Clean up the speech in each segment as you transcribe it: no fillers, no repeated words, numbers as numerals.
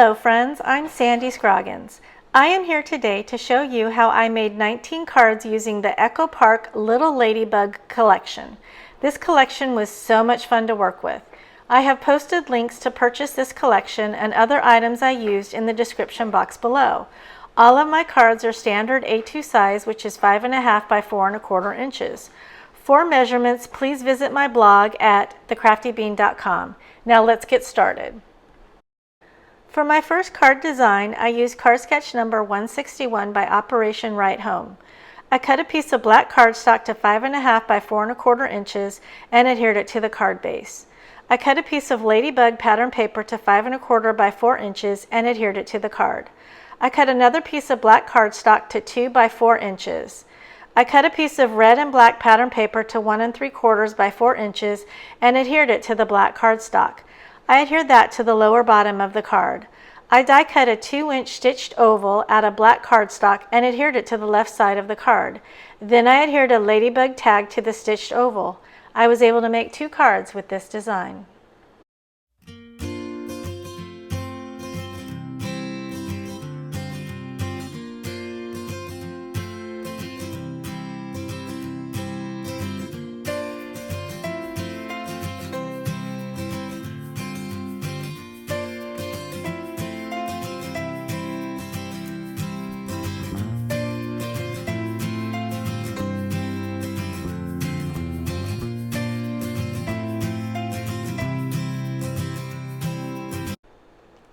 Hello friends, I'm Sandy Scroggins. I am here today to show you how I made 19 cards using the Echo Park Little Ladybug collection. This collection was so much fun to work with. I have posted links to purchase this collection and other items I used in the description box below. All of my cards are standard A2 size, which is 5.5 by 4.25 inches. For measurements, please visit my blog at thecraftybean.com. Now let's get started. For my first card design, I used card sketch number 161 by Operation Right Home. I cut a piece of black cardstock to 5.5 by 4.25 inches and adhered it to the card base. I cut a piece of Ladybug pattern paper to 5.25 by 4 inches and adhered it to the card. I cut another piece of black cardstock to 2 by 4 inches. I cut a piece of red and black pattern paper to 1 3/4 by 4 inches and adhered it to the black cardstock. I adhered that to the lower bottom of the card. I die cut a 2-inch stitched oval out of black cardstock and adhered it to the left side of the card. Then I adhered a ladybug tag to the stitched oval. I was able to make 2 cards with this design.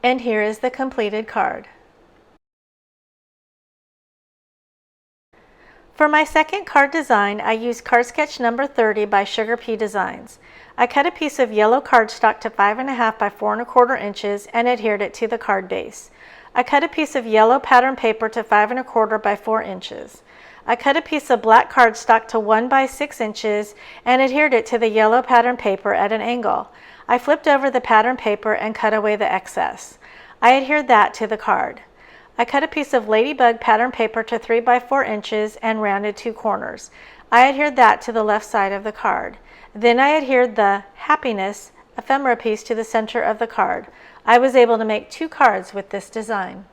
And here is the completed card. For my second card design, I used card sketch number 30 by Sugar Pea Designs. I cut a piece of yellow cardstock to 5.5 by 4.25 inches and adhered it to the card base. I cut a piece of yellow pattern paper to 5.25 by 4 inches. I cut a piece of black cardstock to 1 by 6 inches and adhered it to the yellow pattern paper at an angle. I flipped over the pattern paper and cut away the excess. I adhered that to the card. I cut a piece of Ladybug pattern paper to 3 by 4 inches and rounded 2 corners. I adhered that to the left side of the card. Then I adhered the Happiness ephemera piece to the center of the card. I was able to make 2 cards with this design.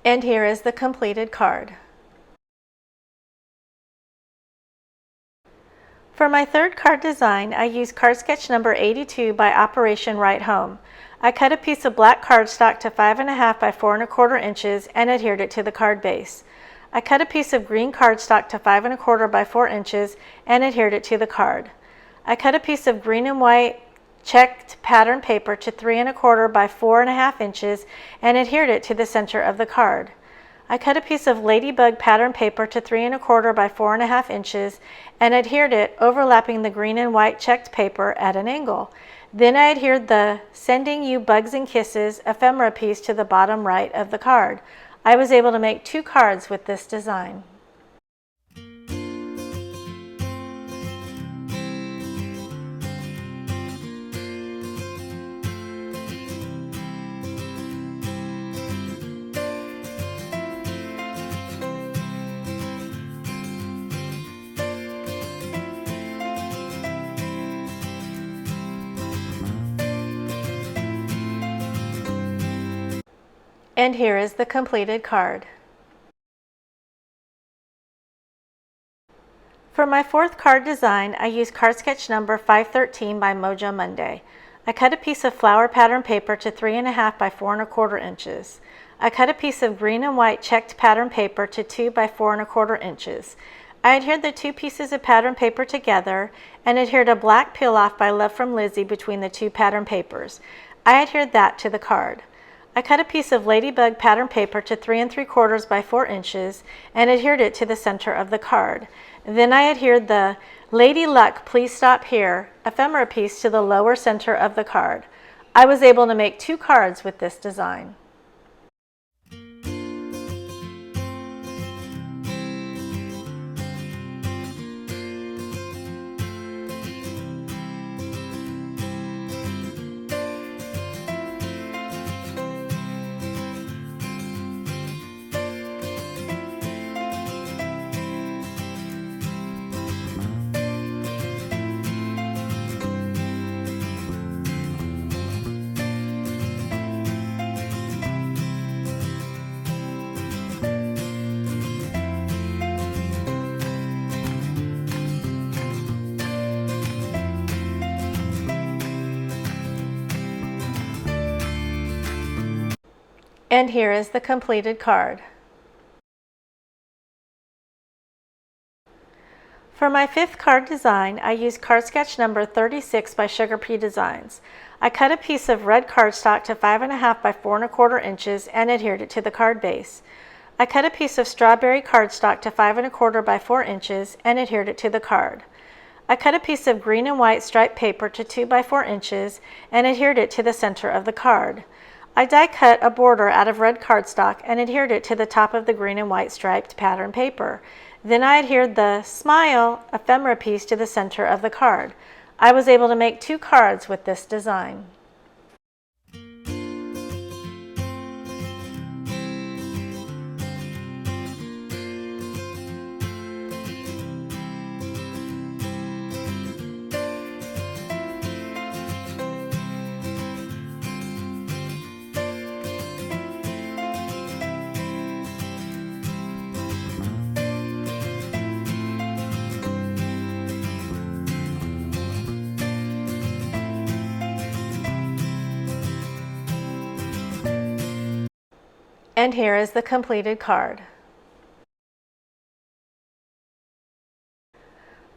And here is the completed card. For my third card design, I used card sketch number 82 by Operation Right Home. I cut a piece of black cardstock to 5.5 by 4.25 inches and adhered it to the card base. I cut a piece of green cardstock to 5.25 by 4 inches and adhered it to the card. I cut a piece of green and white checked pattern paper to 3.25 by 4.5 inches and adhered it to the center of the card. I cut a piece of Ladybug pattern paper to 3.25 by 4.5 inches and adhered it overlapping the green and white checked paper at an angle. Then I adhered the Sending You Bugs and Kisses ephemera piece to the bottom right of the card. I was able to make 2 cards with this design. And here is the completed card. For my fourth card design, I used card sketch number 513 by Mojo Monday. I cut a piece of flower pattern paper to 3.5 by 4.25 inches. I cut a piece of green and white checked pattern paper to 2 by 4.25 inches. I adhered the 2 pieces of pattern paper together and adhered a black peel off by Love from Lizzie between the 2 pattern papers. I adhered that to the card. I cut a piece of Ladybug pattern paper to 3 3/4 by 4 inches and adhered it to the center of the card. Then I adhered the Lady Luck Please Stop Here ephemera piece to the lower center of the card. I was able to make 2 cards with this design. And here is the completed card. For my 5th card design, I used card sketch number 36 by Sugar Pea Designs. I cut a piece of red cardstock to 5 1/2 by 4 1/4 inches and adhered it to the card base. I cut a piece of strawberry cardstock to 5 1/4 by 4 inches and adhered it to the card. I cut a piece of green and white striped paper to 2 by 4 inches and adhered it to the center of the card. I die cut a border out of red cardstock and adhered it to the top of the green and white striped pattern paper. Then I adhered the Smile ephemera piece to the center of the card. I was able to make 2 cards with this design. And here is the completed card.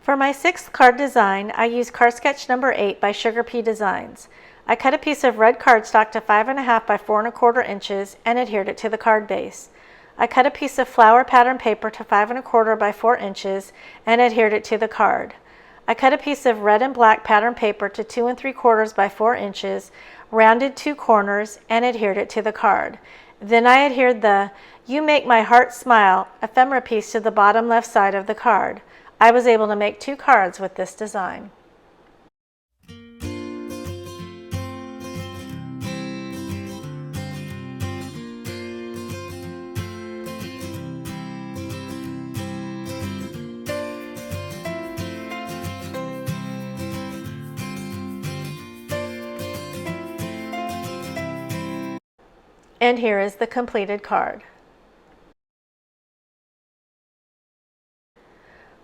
For my 6th card design, I used card sketch number 8 by Sugar Pea Designs. I cut a piece of red cardstock to 5 1/2 by 4 1/4 inches and adhered it to the card base. I cut a piece of flower pattern paper to 5 1/4 by 4 inches and adhered it to the card. I cut a piece of red and black pattern paper to 2 3/4 by 4 inches, rounded 2 corners, and adhered it to the card. Then I adhered the You Make My Heart Smile ephemera piece to the bottom left side of the card. I was able to make 2 cards with this design. And here is the completed card.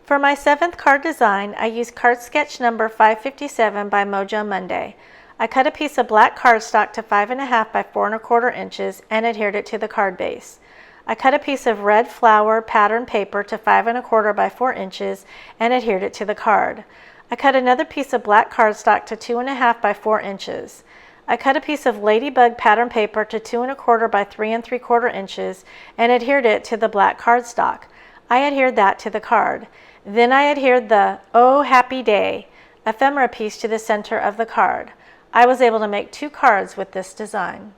For my 7th card design, I used card sketch number 557 by Mojo Monday. I cut a piece of black cardstock to 5 1/2 by 4 1/4 inches and adhered it to the card base. I cut a piece of red flower pattern paper to 5 1/4 by 4 inches and adhered it to the card. I cut another piece of black cardstock to 2 1/2 by 4 inches. I cut a piece of Ladybug pattern paper to 2 1/4 by 3 3/4 inches and adhered it to the black cardstock. I adhered that to the card. Then I adhered the Oh Happy Day ephemera piece to the center of the card. I was able to make 2 cards with this design.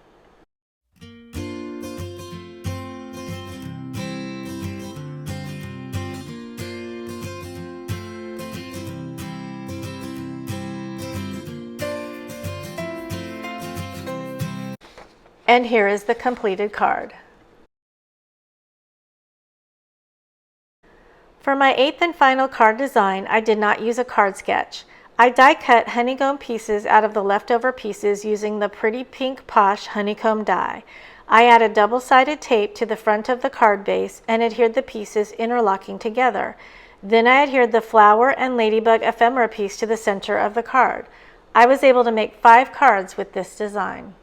And here is the completed card. For my 8th and final card design, I did not use a card sketch. I die cut honeycomb pieces out of the leftover pieces using the Pretty Pink Posh honeycomb die. I added double-sided tape to the front of the card base and adhered the pieces interlocking together. Then I adhered the flower and ladybug ephemera piece to the center of the card. I was able to make 5 cards with this design.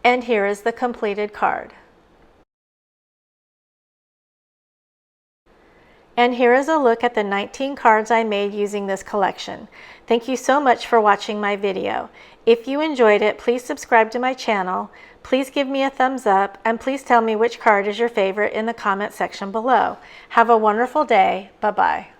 And here is the completed card. And here is a look at the 19 cards I made using this collection. Thank you so much for watching my video. If you enjoyed it, please subscribe to my channel, please give me a thumbs up, and please tell me which card is your favorite in the comment section below. Have a wonderful day. Bye-bye.